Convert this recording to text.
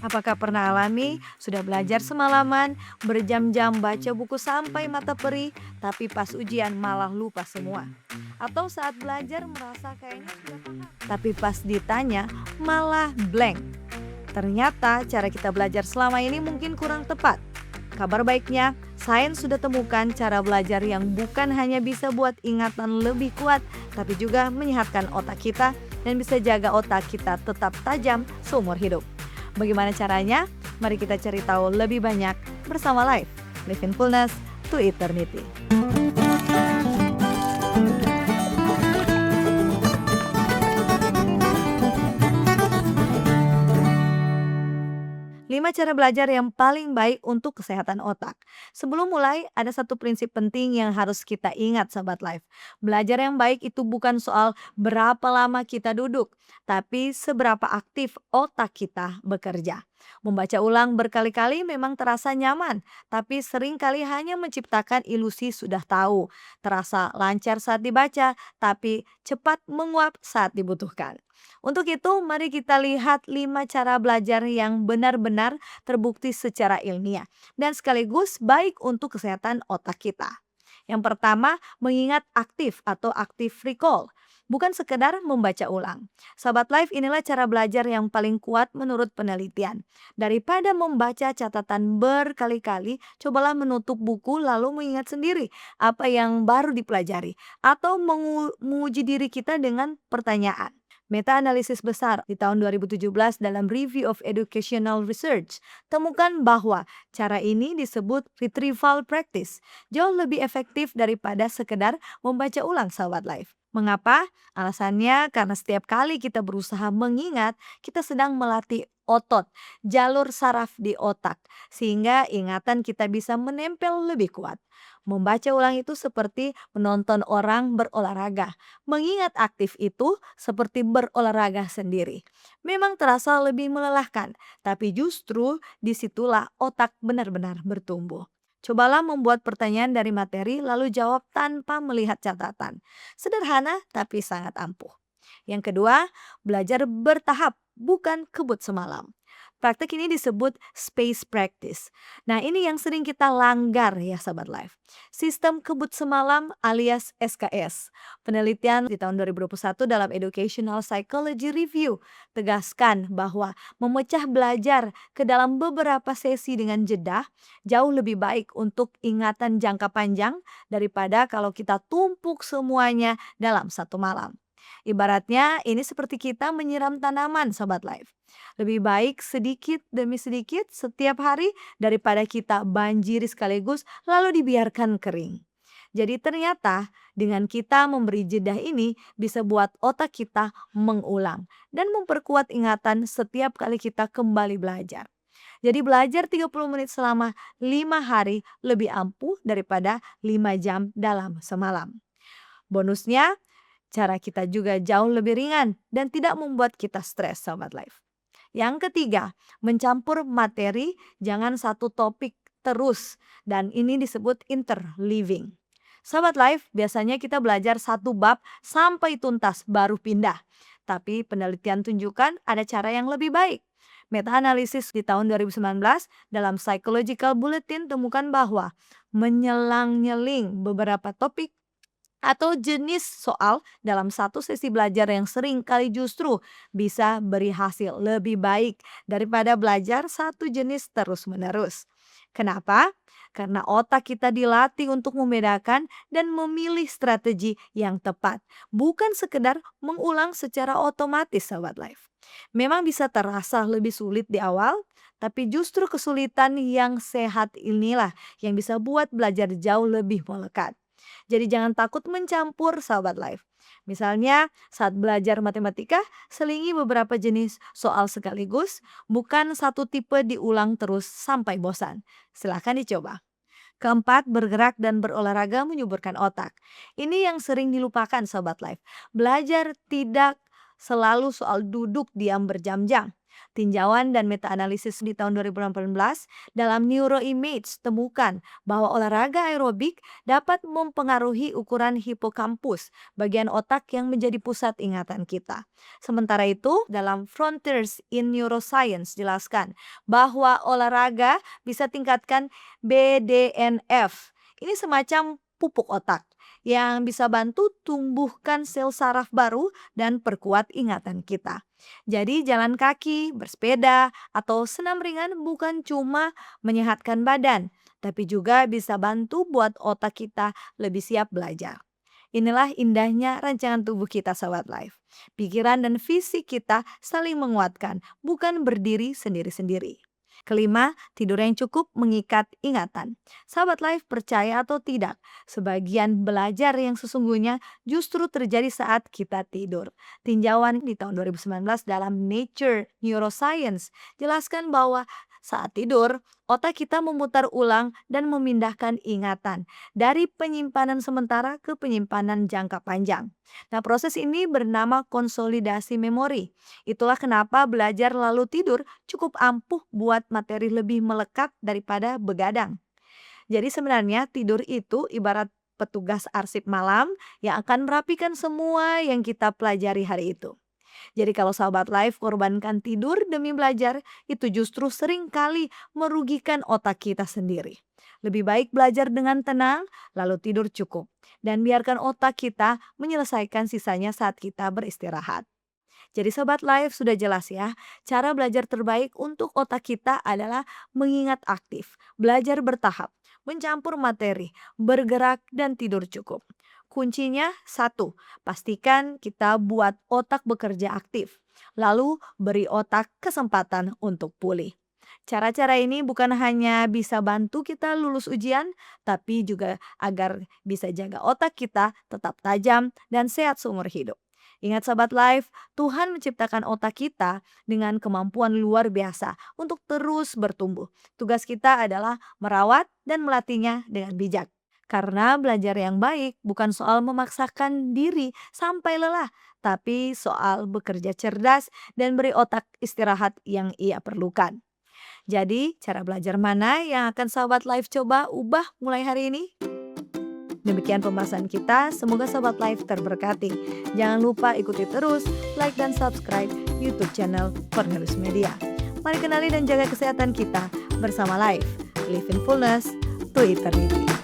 Apakah pernah alami sudah belajar semalaman, berjam-jam baca buku sampai mata perih, tapi pas ujian malah lupa semua? Atau saat belajar merasa kayaknya sudah paham, tapi pas ditanya malah blank? Ternyata cara kita belajar selama ini mungkin kurang tepat. Kabar baiknya, sains sudah temukan cara belajar yang bukan hanya bisa buat ingatan lebih kuat, tapi juga menyehatkan otak kita dan bisa jaga otak kita tetap tajam seumur hidup. Bagaimana caranya? Mari kita cari tahu lebih banyak bersama Live in Fullness to Eternity. 5 cara belajar yang paling baik untuk kesehatan otak. Sebelum mulai, ada satu prinsip penting yang harus kita ingat sahabat Life. Belajar yang baik itu bukan soal berapa lama kita duduk, tapi seberapa aktif otak kita bekerja. Membaca ulang berkali-kali memang terasa nyaman, tapi seringkali hanya menciptakan ilusi sudah tahu. Terasa lancar saat dibaca, tapi cepat menguap saat dibutuhkan. Untuk itu, mari kita lihat 5 cara belajar yang benar-benar terbukti secara ilmiah dan sekaligus baik untuk kesehatan otak kita. Yang pertama, mengingat aktif atau active recall. Bukan sekedar membaca ulang. Sahabat Life, inilah cara belajar yang paling kuat menurut penelitian. Daripada membaca catatan berkali-kali, cobalah menutup buku lalu mengingat sendiri apa yang baru dipelajari. Atau menguji diri kita dengan pertanyaan. Meta-analisis besar di tahun 2017 dalam Review of Educational Research temukan bahwa cara ini disebut retrieval practice, jauh lebih efektif daripada sekedar membaca ulang sahabat Life. Mengapa? Alasannya karena setiap kali kita berusaha mengingat, kita sedang melatih otot, jalur saraf di otak, sehingga ingatan kita bisa menempel lebih kuat. Membaca ulang itu seperti menonton orang berolahraga. Mengingat aktif itu seperti berolahraga sendiri. Memang terasa lebih melelahkan, tapi justru disitulah otak benar-benar bertumbuh. Cobalah membuat pertanyaan dari materi lalu jawab tanpa melihat catatan. Sederhana tapi sangat ampuh. Yang kedua, belajar bertahap, bukan kebut semalam. Praktek ini disebut space practice. Nah, ini yang sering kita langgar ya sahabat life. Sistem kebut semalam alias SKS. Penelitian di tahun 2021 dalam Educational Psychology Review tegaskan bahwa memecah belajar ke dalam beberapa sesi dengan jeda jauh lebih baik untuk ingatan jangka panjang daripada kalau kita tumpuk semuanya dalam satu malam. Ibaratnya ini seperti kita menyiram tanaman sobat life. Lebih baik sedikit demi sedikit setiap hari daripada kita banjiri sekaligus lalu dibiarkan kering. Jadi ternyata dengan kita memberi jeda ini bisa buat otak kita mengulang dan memperkuat ingatan setiap kali kita kembali belajar. Jadi belajar 30 menit selama 5 hari lebih ampuh daripada 5 jam dalam semalam. Bonusnya, cara kita juga jauh lebih ringan dan tidak membuat kita stres, sahabat life. Yang ketiga, mencampur materi, jangan satu topik terus. Dan ini disebut interleaving. Sahabat life, biasanya kita belajar satu bab sampai tuntas baru pindah. Tapi penelitian tunjukkan ada cara yang lebih baik. Meta-analisis di tahun 2019 dalam Psychological Bulletin temukan bahwa menyelang-nyeling beberapa topik atau jenis soal dalam satu sesi belajar yang sering kali justru bisa beri hasil lebih baik daripada belajar satu jenis terus-menerus. Kenapa? Karena otak kita dilatih untuk membedakan dan memilih strategi yang tepat, bukan sekedar mengulang secara otomatis sahabat life. Memang bisa terasa lebih sulit di awal, tapi justru kesulitan yang sehat inilah yang bisa buat belajar jauh lebih melekat. Jadi jangan takut mencampur sahabat life. Misalnya saat belajar matematika, selingi beberapa jenis soal sekaligus, bukan satu tipe diulang terus sampai bosan. Silahkan dicoba. Keempat, bergerak dan berolahraga menyuburkan otak. Ini yang sering dilupakan sahabat life. Belajar tidak selalu soal duduk diam berjam-jam. Tinjauan dan meta-analisis di tahun 2018 dalam Neuroimage temukan bahwa olahraga aerobik dapat mempengaruhi ukuran hipokampus, bagian otak yang menjadi pusat ingatan kita. Sementara itu, dalam Frontiers in Neuroscience jelaskan bahwa olahraga bisa tingkatkan BDNF. Ini semacam pupuk otak yang bisa bantu tumbuhkan sel saraf baru dan perkuat ingatan kita. Jadi jalan kaki, bersepeda, atau senam ringan bukan cuma menyehatkan badan, tapi juga bisa bantu buat otak kita lebih siap belajar. Inilah indahnya rancangan tubuh kita Sobat Life. Pikiran dan fisik kita saling menguatkan, bukan berdiri sendiri-sendiri. Kelima, tidur yang cukup mengikat ingatan. Sahabat Life percaya atau tidak, sebagian belajar yang sesungguhnya justru terjadi saat kita tidur. Tinjauan di tahun 2019 dalam Nature Neuroscience jelaskan bahwa saat tidur, otak kita memutar ulang dan memindahkan ingatan dari penyimpanan sementara ke penyimpanan jangka panjang. Nah, proses ini bernama konsolidasi memori. Itulah kenapa belajar lalu tidur cukup ampuh buat materi lebih melekat daripada begadang. Jadi sebenarnya tidur itu ibarat petugas arsip malam yang akan merapikan semua yang kita pelajari hari itu. Jadi kalau sahabat live korbankan tidur demi belajar, itu justru sering kali merugikan otak kita sendiri. Lebih baik belajar dengan tenang, lalu tidur cukup. Dan biarkan otak kita menyelesaikan sisanya saat kita beristirahat. Jadi sobat live sudah jelas ya, cara belajar terbaik untuk otak kita adalah mengingat aktif, belajar bertahap, mencampur materi, bergerak dan tidur cukup. Kuncinya satu, pastikan kita buat otak bekerja aktif, lalu beri otak kesempatan untuk pulih. Cara-cara ini bukan hanya bisa bantu kita lulus ujian, tapi juga agar bisa jaga otak kita tetap tajam dan sehat seumur hidup. Ingat sahabat live, Tuhan menciptakan otak kita dengan kemampuan luar biasa untuk terus bertumbuh. Tugas kita adalah merawat dan melatihnya dengan bijak. Karena belajar yang baik bukan soal memaksakan diri sampai lelah, tapi soal bekerja cerdas dan beri otak istirahat yang ia perlukan. Jadi, cara belajar mana yang akan sahabat live coba ubah mulai hari ini? Demikian pembahasan kita, semoga Sobat Live terberkati. Jangan lupa ikuti terus, like dan subscribe YouTube channel Cornelius Media. Mari kenali dan jaga kesehatan kita bersama Live. Live in fullness to eternity.